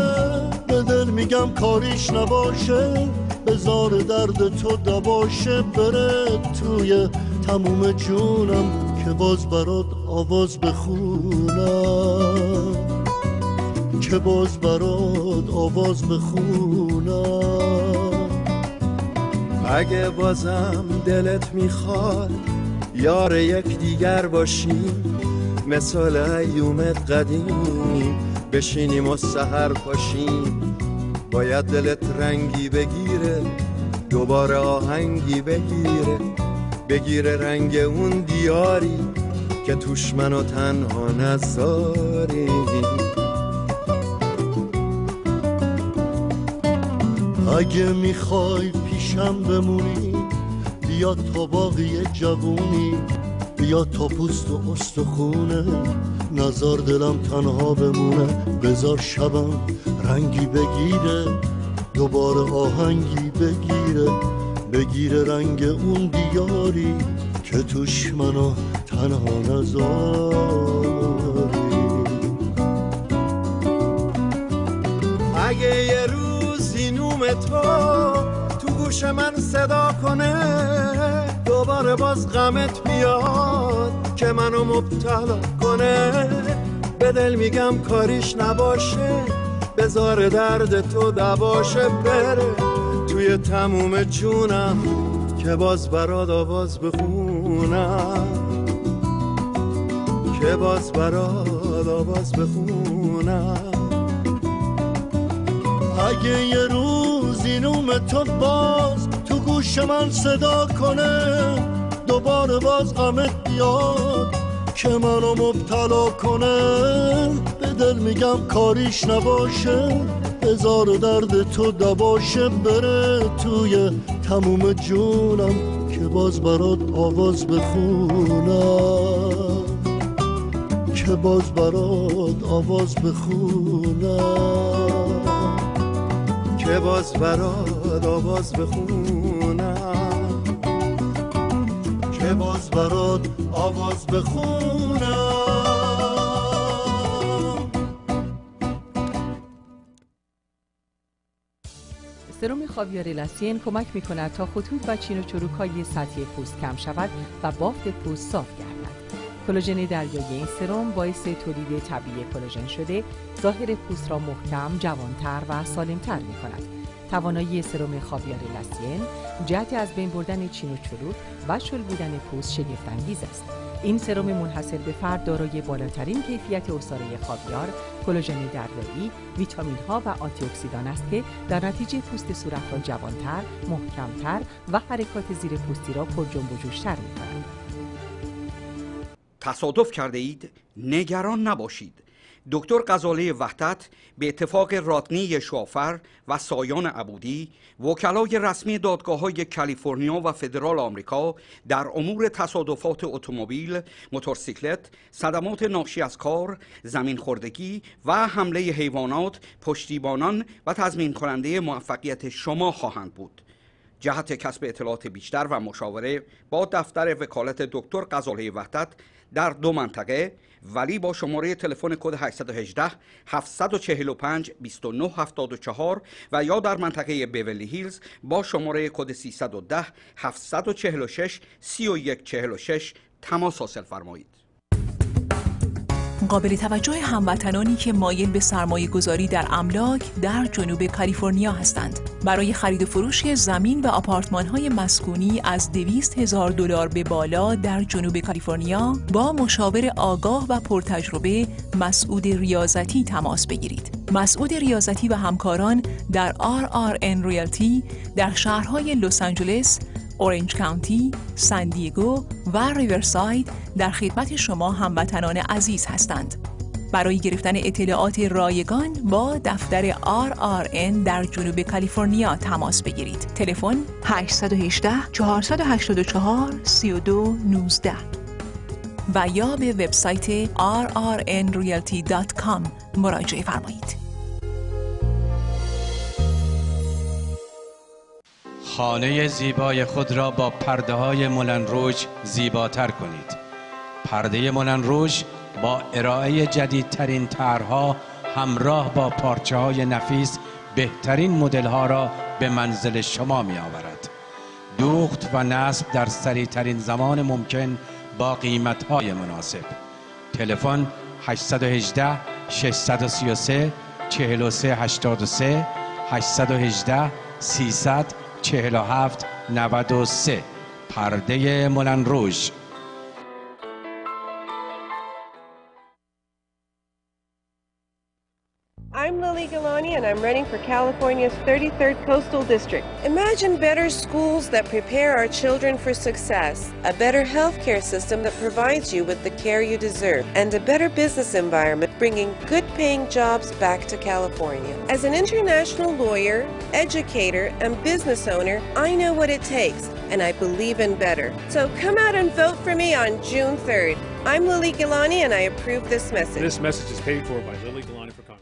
به دل میگم کاریش نباشه، بذار درد تو دباشه، بره توی تموم جونم که باز برات آواز بخونم، که باز برات آواز بخونم. اگه بازم دلت میخواد یار یک دیگر باشیم، مثال ایومت قدیم بشینیم و سحر پاشیم. باید دلت رنگی بگیره، دوباره آهنگی بگیره رنگ اون دیاری که توش منو تنها نذاری. اگه میخوای پیشم بمونی، بیا تا باقی جوونی، بیا تا پوست و استخونه، نزار دلم تنها بمونه. بذار شبم رنگی بگیره، دوباره آهنگی بگیره رنگ اون دیاری که توش منو تنها نذاری. اگه یه روزی نوم تو گوش من صدا کنه، دوباره باز غمت بیاد که منو مبتلا کنه. به دل میگم کاریش نباشه، بذار درد تو دباشه، بره توی تموم جونم که باز برات آواز بخونم، که باز برات آواز بخونم. اگه یه روزی نوم تو باز تو گوش من صدا کنه، دوباره باز غمت بیاد که منو مبتلا کنه. به دل میگم کاریش نباشه، بذار درد تو دباشه، بره توی تموم جونم که باز برات آواز بخونم، که باز برات آواز بخونم، که باز برات آواز بخونم. که باز برات آواز بخونم. سرم خاویار لاسین کمک می‌کند تا خطوط و چین و چروک‌های سطحی پوست کم شود و بافت پوست صاف گردد. کلاژن دریایی این سرم باعث تولید طبیعی کلاژن شده، ظاهر پوست را محکم، جوانتر و سالمتر می‌کند. توانایی سرم خاویار لاسین جهت از بین بردن چین و چروک و شل بودن پوست شگفت‌انگیز است. این سرم منحصر به فرد دارای بالاترین کیفیت عصاره خاویار، کلاژن دریایی، ویتامین‌ها و آنتی اکسیدان است که در نتیجه پوست صورت را جوانتر، محکمتر و حرکات زیر پوستی را پرجنب و جوش‌تر می‌کند. تصادف کرده اید؟ نگران نباشید. دکتر غزاله وحدت به اتفاق رادنی شافر و سایان عبودی، وکلای رسمی دادگاه‌های کالیفرنیا و فدرال آمریکا در امور تصادفات اتومبیل، موتورسیکلت، صدمات ناشی از کار، زمین خوردگی و حمله حیوانات پشتیبانان و تضمین کننده موفقیت شما خواهند بود. جهت کسب اطلاعات بیشتر و مشاوره با دفتر وکالت دکتر غزاله وحدت در 2 منطقه، ولی با شماره تلفن کد 818 745 2974 و یا در منطقه بیولی هیلز با شماره کد 310 746 3146 تماس حاصل فرمایید. قابل توجه هموطنانی که مایل به سرمایه گذاری در املاک در جنوب کالیفرنیا هستند. برای خرید و فروش زمین و آپارتمان‌های مسکونی از $200,000 به بالا در جنوب کالیفرنیا با مشاور آگاه و پرتجربه مسعود ریاضتی تماس بگیرید. مسعود ریاضتی و همکاران در RRN ریالتی در شهرهای لس آنجلس، اورنج کانتی، سان دیگو و ریورساید در خدمت شما هموطنان عزیز هستند. برای گرفتن اطلاعات رایگان با دفتر RRN در جنوب کالیفرنیا تماس بگیرید. تلفن 818 484 3219 و یا به وبسایت rrnrealty.com مراجعه فرمایید. خانه زیبای خود را با پرده‌های مولن روژ زیباتر کنید. پرده مولن روژ با ارائه جدیدترین طرح‌ها همراه با پارچه‌های نفیس بهترین مدل‌ها را به منزل شما می‌آورد. دوخت و نصب در سریع‌ترین زمان ممکن با قیمت‌های مناسب. تلفن 818 633 4383 818 300 4793 پرده مولن روژ. I'm Lily Galani and I'm running for California's 33rd Coastal District. Imagine better schools that prepare our children for success, a better healthcare system that provides you with the care you deserve, and a better business environment bringing good-paying jobs back to California. As an international lawyer, educator, and business owner, I know what it takes, and I believe in better. So come out and vote for me on June 3rd. I'm Lily Galani and I approve this message. This message is paid for by Lily Galani for Congress.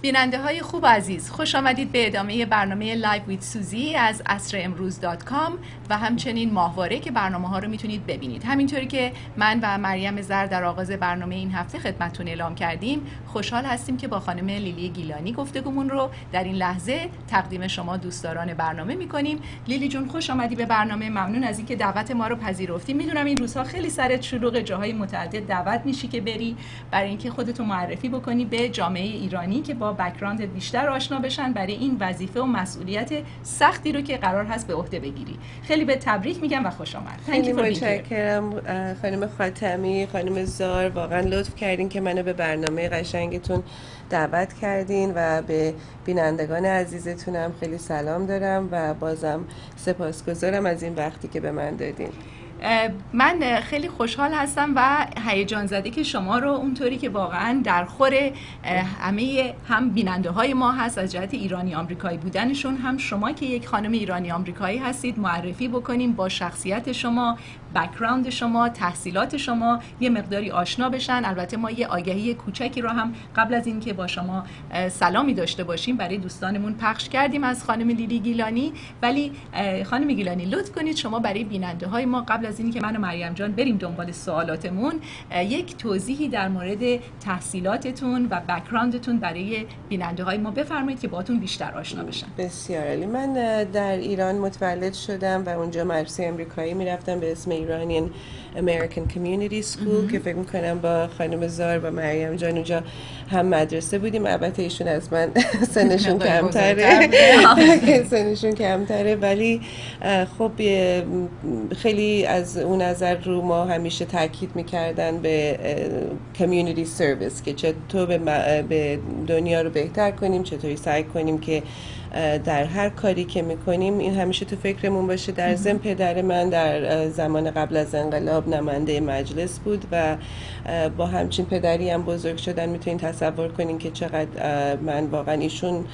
بیننده های خوب عزیز، خوش آمدید به ادامه برنامه لایو ویت سوزی از asremroz.com و همچنین ماهواره که برنامه ها رو میتونید ببینید. همینطوری که من و مریم زر در آغاز برنامه این هفته خدمتتون اعلام کردیم، خوشحال هستیم که با خانم لیلی گیلانی گفتگومون رو در این لحظه تقدیم شما دوستداران برنامه میکنیم. لیلی جون خوش آمدی به برنامه. ممنون از اینکه دعوت ما رو پذیرفتی. میدونم این روزها خیلی سرت شلوغ، جاهای متعدد دعوت میشی که بری برای اینکه خودتو معرفی بکنی به جامعه ایرانی که با بک‌گراند بیشتر آشنا بشن برای این وظیفه و مسئولیت سختی رو که قرار هست به عهده بگیری. خیلی به تبریک میگم و خوش آمد. خیلی متشکرم خانم خاتمی، خانم زار، واقعا لطف کردین که منو به برنامه قشنگتون دعوت کردین و به بینندگان عزیزتونم خیلی سلام دارم و بازم سپاسگزارم از این وقتی که به من دادین. من خیلی خوشحال هستم و هیجان زده که شما رو اونطوری که واقعا در خور همه هم بیننده های ما هست از جهت ایرانی آمریکایی بودنشون، هم شما که یک خانم ایرانی آمریکایی هستید معرفی بکنیم با شخصیت شما بک‌گراند شما، تحصیلات شما یه مقداری آشنا بشن. البته ما یه آگهی کوچکی رو هم قبل از اینکه با شما سلامی داشته باشیم برای دوستانمون پخش کردیم از خانم لیلی گیلانی. ولی خانم گیلانی لطف کنید شما برای بیننده های ما قبل از اینکه من و مریم جان بریم دنبال سوالاتمون یک توضیحی در مورد تحصیلاتتون و بک‌گراندتون برای بیننده های ما بفرمایید که باهاتون بیشتر آشنا بشن. بسیار عالی. من در ایران متولد شدم و اونجا مدرسه امریکایی میرفتم به اسم ایرانیان American Community School که فکر میکنم با خانم زار و مریم جان اونجا هم مدرسه بودیم. البته ایشون از من سنشون کمتره ولی خب خیلی از اون نظر رو ما همیشه تاکید میکردن به کمیونیتی سرویس که چطور به دنیا رو بهتر کنیم، چطوری سعی کنیم که در هر کاری که میکنیم این همیشه تو فکرمون باشه. در ضمن پدر من در زمان قبل از انقلاب نماینده مجلس بود و با همچین پدری هم بزرگ شدن. میتونین تصور کنین که چقدر من واقعا ایشون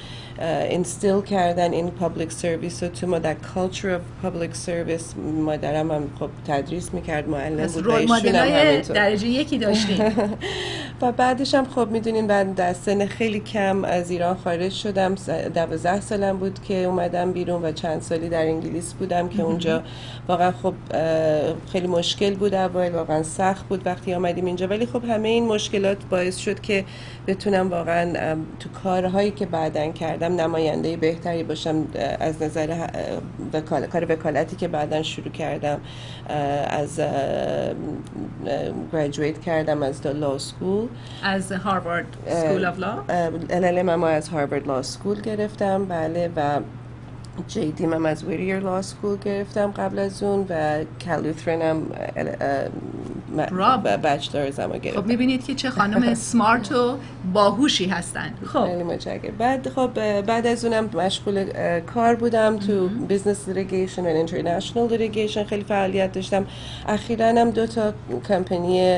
اینستیل کردن این پابلیک سرویس و تو ما در کالچر اف پابلیک سرویس. مادرم هم خب تدریس میکرد، معلم بود و ایشون هم همینطور. درجه یکی داشتیم. و بعدش هم خب میدونین بعد در سن خیلی کم از ایران خارج شدم. 12 سالم بود که اومدم بیرون و چند سالی در انگلیس بودم که اونجا واقعا خب خیلی مشکل بود، اول واقعا سخت بود وقتی آمدیم اینجا. ولی خب همه این مشکلات باعث شد که بتونم واقعا تو کارهایی که بعداً کردم نماینده بهتری باشم. از نظر کار وکالتی که بعداً شروع کردم، از گریجویت کردم از لا اسکول، از هاروارد اسکول آف لا. LLM هم از هاروارد لا اسکول گرفتم، بله، و JD هم از ویریر لا اسکول گرفتم قبل از اون و کالوترن هم بچلرز هم گرفتم. خب میبینید که چه خانم سمارت و باهوشی هستن. خب خیلی متشکرم. بعد از اونم مشغول کار بودم تو بیزنس لیتیگیشن و اینترنشنال لیتیگیشن، خیلی فعالیت داشتم. اخیراً هم 2 تا کمپانی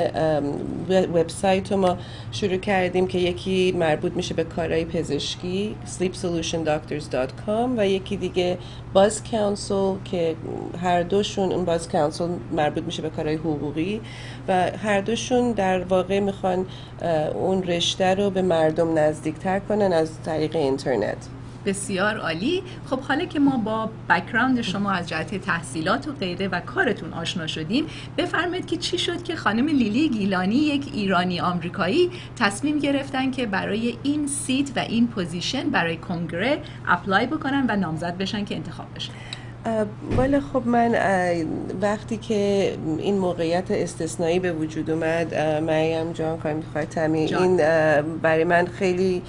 وبسایت رو ما شروع کردیم که یکی مربوط میشه به کارهای پزشکی sleepsolutiondoctors.com و یکی دیگه باز کانسل که هر دوشون، اون باز کانسل مربوط میشه به کارهای حقوقی و هر دوشون در واقع میخوان اون رشته رو به مردم نزدیکتر کنن از طریق اینترنت. بسیار عالی. خب حالا که ما با بک‌گراند شما از جهت تحصیلات و غیره و کارتون آشنا شدیم، بفرمایید که چی شد که خانم لیلی گیلانی، یک ایرانی آمریکایی، تصمیم گرفتن که برای این سیت و این پوزیشن برای کنگره اپلای بکنن و نامزد بشن که انتخاب بشن؟ والا خب من وقتی که این موقعیت استثنایی به وجود اومد، مریم جان خاتمی، این برای من خیلی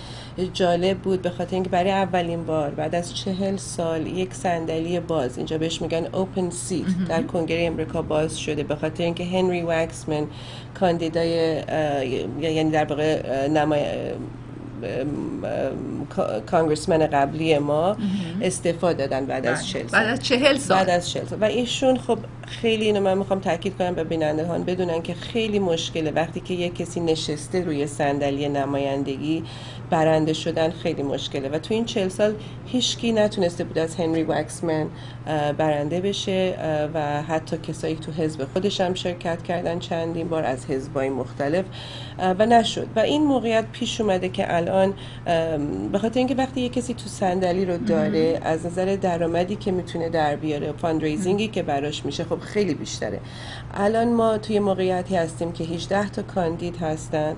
جالب بود به خاطر اینکه برای اولین بار بعد از 40 سال یک صندلی باز، اینجا بهش میگن اوپن سیت، در کنگره امریکا باز شده به خاطر اینکه هنری واکسمن کاندیدای، یعنی در واقع کانگرسمن قبلی ما استعفا دادن بعد از 40 سال. بعد از 40 سال. و ایشون خب خیلی، اینو من میخوام تاکید کنم به بینندگان بدونن که خیلی مشکله وقتی که یک کسی نشسته روی صندلی نمایندگی برنده شدن، خیلی مشکله و تو این 40 سال هیچکی نتونسته بود از هنری واکسمن برنده بشه و حتی کسایی تو حزب خودش هم شرکت کردن چندین بار از حزبای مختلف و نشد. و این موقعیت پیش اومده که الان به خاطر اینکه وقتی یک کسی تو صندلی رو داره، از نظر درآمدی که میتونه در بیاره، فاندریزینگی که براش میشه خب خیلی بیشتره. الان ما توی موقعیتی هستیم که 18 تا کاندید هستن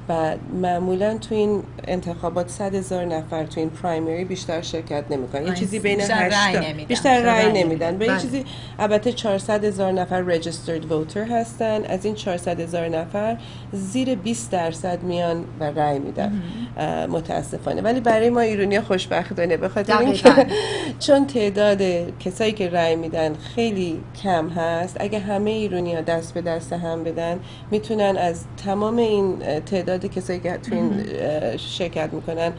و معمولا تو این انتخابات 100,000 نفر تو این پرایمری بیشتر شرکت نمیکنن. یه چیزی بین 8 بیشتر رای نمیدن. به یه چیزی، البته 400,000 نفر رجیسترد ووتر هستن. از این 400,000 نفر زیر 20% میان و رای میدن متاسفانه. ولی برای ما ایرانی‌ها خوشبختانه به خاطر اینکه چون تعداد کسایی که رای میدن خیلی کم هست، اگه همه ایرانی‌ها دست به دست هم بدن میتونن از تمام این تعداد کسایی که تو این شرکت میکنن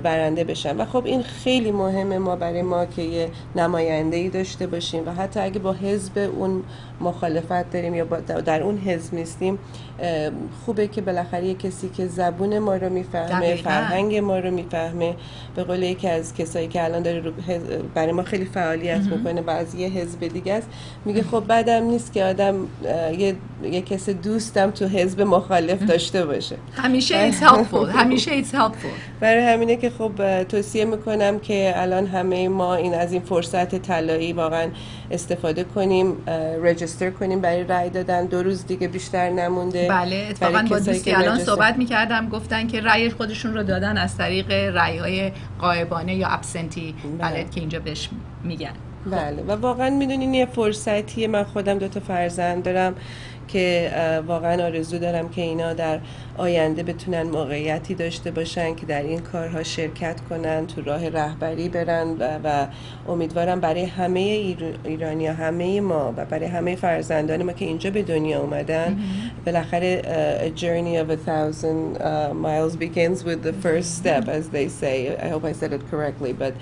برنده بشن. و خب این خیلی مهمه ما برای ما که یه نماینده‌ای داشته باشیم و حتی اگه با حزب اون مخالفت داریم یا در اون حزب نیستیم، خوبه که بالاخره یه کسی که زبون ما رو میفهمه، فرهنگ ما رو میفهمه. به قول یکی از کسایی که الان داره برای ما خیلی فعالیت میکنه و از یه حزب دیگه است، میگه که خب بعدم نیست که آدم یه کس دوستم تو حزب مخالف داشته باشه. همیشه it's helpful. همیشه it's helpful. برای همینه که خب توصیه میکنم که الان همه ما از این فرصت طلایی واقعا استفاده کنیم، رجیستر کنیم برای رای دادن. 2 روز دیگه بیشتر نمونده. بله، اتفاقا با دوستی الان صحبت میکردم، گفتن که رای خودشون رو دادن از طریق رای‌های غائبانه یا ابسنتی بلد که اینجا بهش میگن. بله و واقعا میدونین یه فرصتیه. من خودم 2 فرزند دارم که واقعا آرزو دارم که اینا در آینده بتونن موقعیتی داشته باشن که در این کارها شرکت کنن، تو راه رهبری برن و امیدوارم برای همه ایرانی‌ها، همه ما و برای همه فرزندان ما که اینجا به دنیا اومدن، بالاخره a journey of 1,000 miles begins with the first step as they say. I hope I said it correctly, but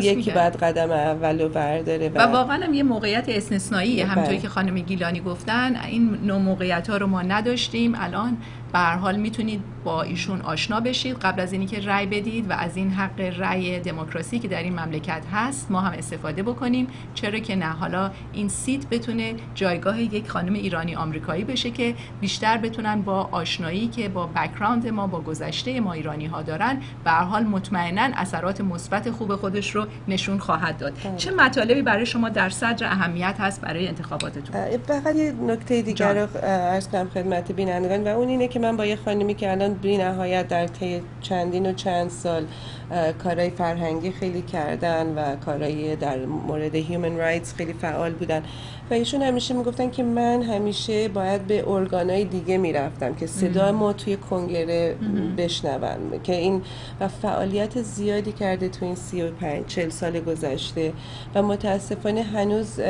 یکی بعد قدم اولو برداره و واقعا هم یه موقعیت استثنائیه. همونطوری که خانم گیلانی گفتن، این نوع موقعیت‌ها رو ما نداشتیم. الان به هر حال میتونید با ایشون آشنا بشید قبل از اینی که رأی بدید و از این حق رأی دموکراسی که در این مملکت هست ما هم استفاده بکنیم. چرا که نه، حالا این سیت بتونه جایگاه یک خانم ایرانی آمریکایی بشه که بیشتر بتونن با آشنایی که با بک‌گراند ما، با گذشته ما ایرانی ها دارن، به هر حال مطمئناً اثرات مثبت خوب خودش رو نشون خواهد داد. چه مطالبی برای شما در صدر اهمیت هست برای انتخاباتتون؟ فقط یه نکته دیگر رو عرض کنم خدمت بینندگان و اون اینه که من با یه خانمی که الان بی نهایت در طی چند سال کارهای فرهنگی خیلی کردن و کارهای در مورد هیومن رایتس خیلی فعال بودن و ایشون همیشه میگفتن که من همیشه باید به ارگانهای دیگه میرفتم که صدا ما توی کنگره بشنون، که این و فعالیت زیادی کرده تو این 35-40 سال گذشته و متاسفانه هنوز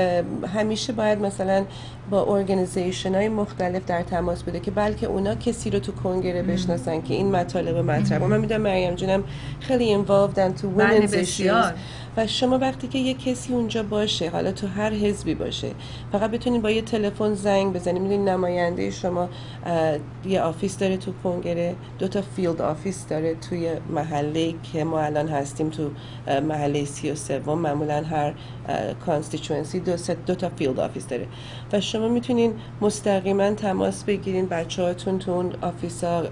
همیشه باید مثلا با ارگانیزیشن های مختلف در تماس بوده که بلکه اونا کسی رو تو کنگره بشناسن که این مطالب مطرح. من میدونم مریم جونم خیلی involved تو women's issues و شما وقتی که یه کسی اونجا باشه، حالا تو هر حزبی باشه، فقط بتونید با یه تلفن زنگ بزنید. میدونید نماینده شما یه آفیس داره تو کنگره، 2 فیلد آفیس داره توی محله که ما الان هستیم، تو محله 33 معمولا هر کانستیچوئنسی 2 فیلد آفیس داره و شما میتونین مستقیما تماس بگیرین. بچه‌هاتون تو اون آفیس‌ها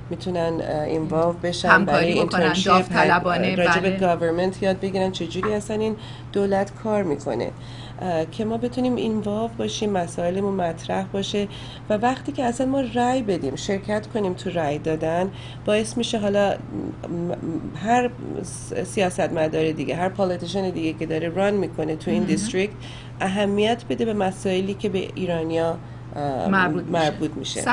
میتونن اینوالو بشن برای اینترنشیپ، راجع به گاورمنت یاد بگیرن چجوری اصلا این دولت کار میکنه، که ما بتونیم اینوالو باشیم، مسائلمون مطرح باشه و وقتی که اصلا ما رای بدیم، شرکت کنیم تو رای دادن، باعث میشه حالا هر سیاستمدار دیگه، هر پالیتیشن دیگه که داره ران میکنه تو این دیستریکت اهمیت بده به مسائلی که به ایرانیا مربوط میشه. 100%.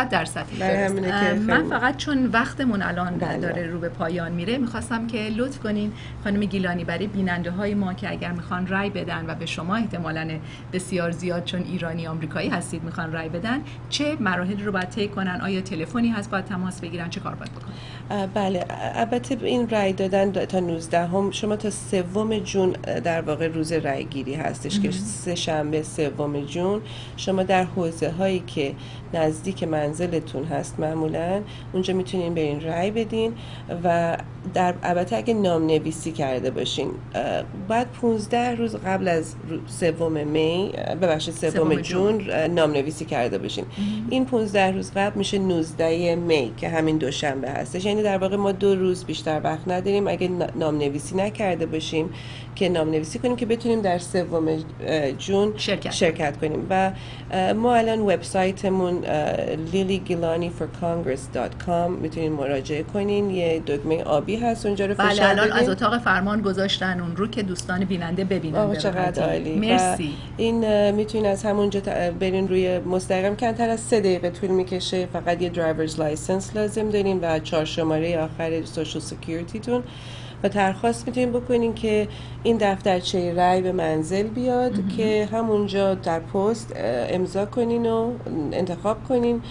من فقط چون وقتمون الان داره رو به پایان میره، میخواستم که لطف کنین خانم گیلانی برای بیننده های ما که اگر میخوان رای بدن و به شما احتمالاً بسیار زیاد چون ایرانی آمریکایی هستید میخوان رای بدن، چه مراحلی رو باید طی کنن؟ آیا تلفنی هست باید تماس بگیرن؟ چه کار باید بکنن؟ بله، البته این رای دادن تا 19 شما تا 3 جون در واقع روز رای گیری هستش که 3 شنبه 3 جون شما در حوزه هایی که نزدیک منزلتون هست معمولا اونجا میتونین برین رای بدین و البته اگه نام نویسی کرده باشین بعد 15 روز قبل از 3 جون نام نویسی کرده باشین. این 15 روز قبل میشه 19 می که همین دوشنبه هستش، یعنی در واقع ما 2 روز بیشتر وقت نداریم اگه نام نویسی نکرده باشیم که نام نویسی کنیم که بتونیم در 3 جون شرکت کنیم. و ما الان وبسایتمون lilygilaniforcongress.com میتونین مراجعه کنین، یه دکمه آبی هست اونجا رو فشار بدین. الان از اتاق فرمان گذاشتن اون رو که دوستان بیننده ببینن. چقدر عالی. مرسی. این میتونین از همونجا برین روی مستقیم، کمتر از 3 دقیقه طول میکشه، فقط یه درایورز لایسنس لازم دارین و 4 شماره آخر سوشال سکیوریتیتون و درخواست میتونین بکنین که این دفترچه رای به منزل بیاد که همونجا در پست امضا کنین و انتخاب کنین.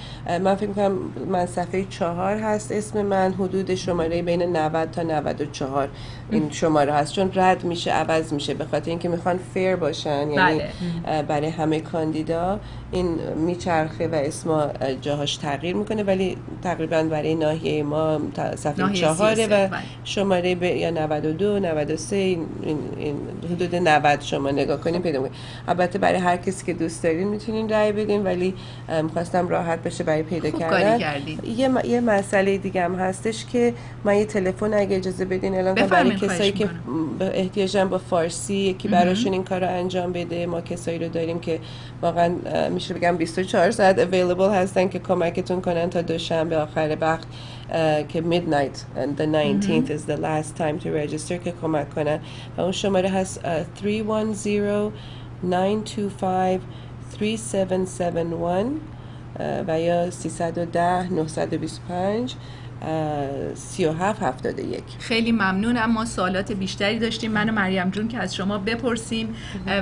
من فکر میکنم من صفحه 4 هست اسم من، حدود شماره بین 90 تا 94 این شماره هست، چون رد میشه عوض میشه به خاطر اینکه میخوان فیر باشن، یعنی برای همه کاندیدا این میچرخه و اسم جاهاش تغییر میکنه، ولی تقریبا برای ناحیه ما صفحه 4 و شماره یا 92 93 این حدود 90 شما نگاه کنین پیدا کنین. البته برای هر کسی که دوست دارین میتونین رای بدین، ولی می‌خواستم راحت بشه برای پیدا کردن. یه مسئله دیگه هم هستش که من یه تلفن اگه اجازه بدین الان برای کسایی که احتیاجن با فارسی یکی براشون این کارو انجام بده. ما کسایی رو داریم که واقعا میشه بگم 24 ساعت اویلیبل هستن که کمکتون کنن تا دوشنبه آخر وقت که midnight and the 19th is the last time to register که کمک کنن و اون شماره هست 310-925-3771 و یا 310-925 3771. خیلی ممنونم. ما سوالات بیشتری داشتیم من و مریم جون که از شما بپرسیم،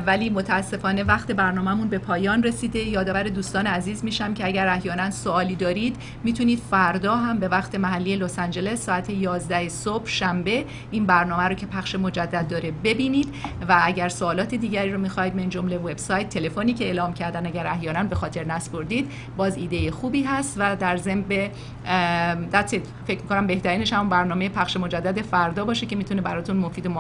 ولی متاسفانه وقت برنامه‌مون به پایان رسیده. یادآور دوستان عزیز میشم که اگر احیانا سوالی دارید میتونید فردا هم به وقت محلی لس آنجلس ساعت 11 صبح شنبه این برنامه رو که پخش مجدد داره ببینید و اگر سوالات دیگری رو میخواید من جمله وبسایت، تلفنی که اعلام کردن اگر احیانا به خاطر نسپردید باز ایده خوبی هست و در ضمن به فکر می‌کنم بهترینش هم برنامه پخش مجدد فردا باشه که میتونه براتون مفید و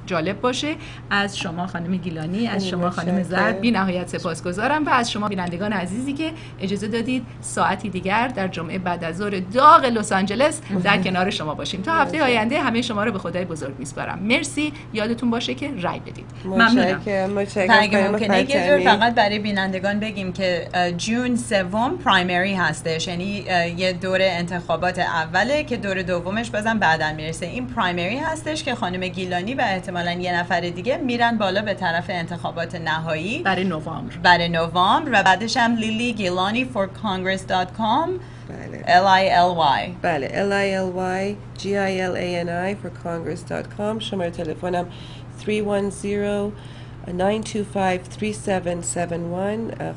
جالب باشه. از شما خانم گیلانی، از شما خانم زرد بی نهایت سپاسگزارم و از شما بینندگان عزیزی که اجازه دادید ساعتی دیگر در جمعه بعد از ظهر داغ لس آنجلس در کنار شما باشیم. تا هفته آینده همه شما رو به خدای بزرگ میسپارم. مرسی. یادتون باشه که رای بدید. ممنونم. اگه ممکنه یه جور فقط برای بینندگان بگیم که جون 3 پرایمری هستش، یعنی یه دور انتخابات اوله که دور دومش بازم بعداً میرسه. این پرایمری هستش که خانم گیلانی و احتمالاً یه نفر دیگه میرن بالا به طرف انتخابات نهایی برای نوامبر و بعدش هم liligilani4congress.com LILY بله LILY GILANI4congress.com. شماره تلفنم 310-925-3771.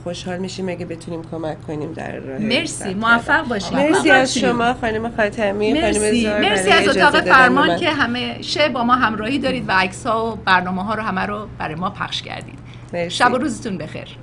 خوشحال میشیم اگه بتونیم کمک کنیم در راه. مرسی. موفق باشید. مرسی از شما خانم خاتمی، خانم زار. مرسی از اتاق فرمان که همیشه با ما همراهی دارید و عکس‌ها و برنامه‌ها رو همه رو برای ما پخش کردید. مرسی. شب و روزتون بخیر.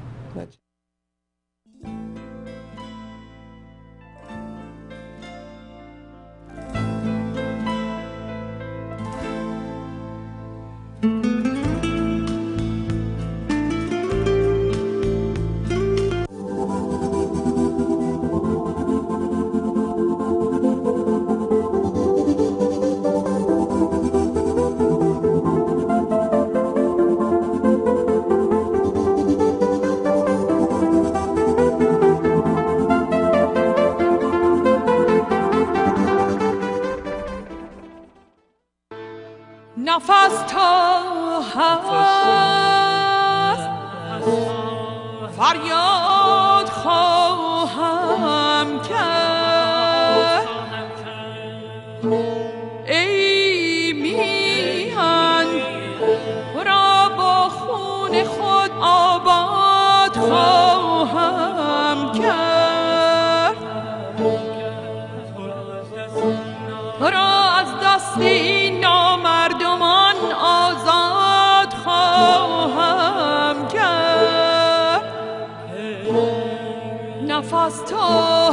نفس تا هست فریاد خواهم کرد ای میهن را با خون خود آباد خواهم کرد را از دست این نامردمان آزاد خواهم کرد نفس تا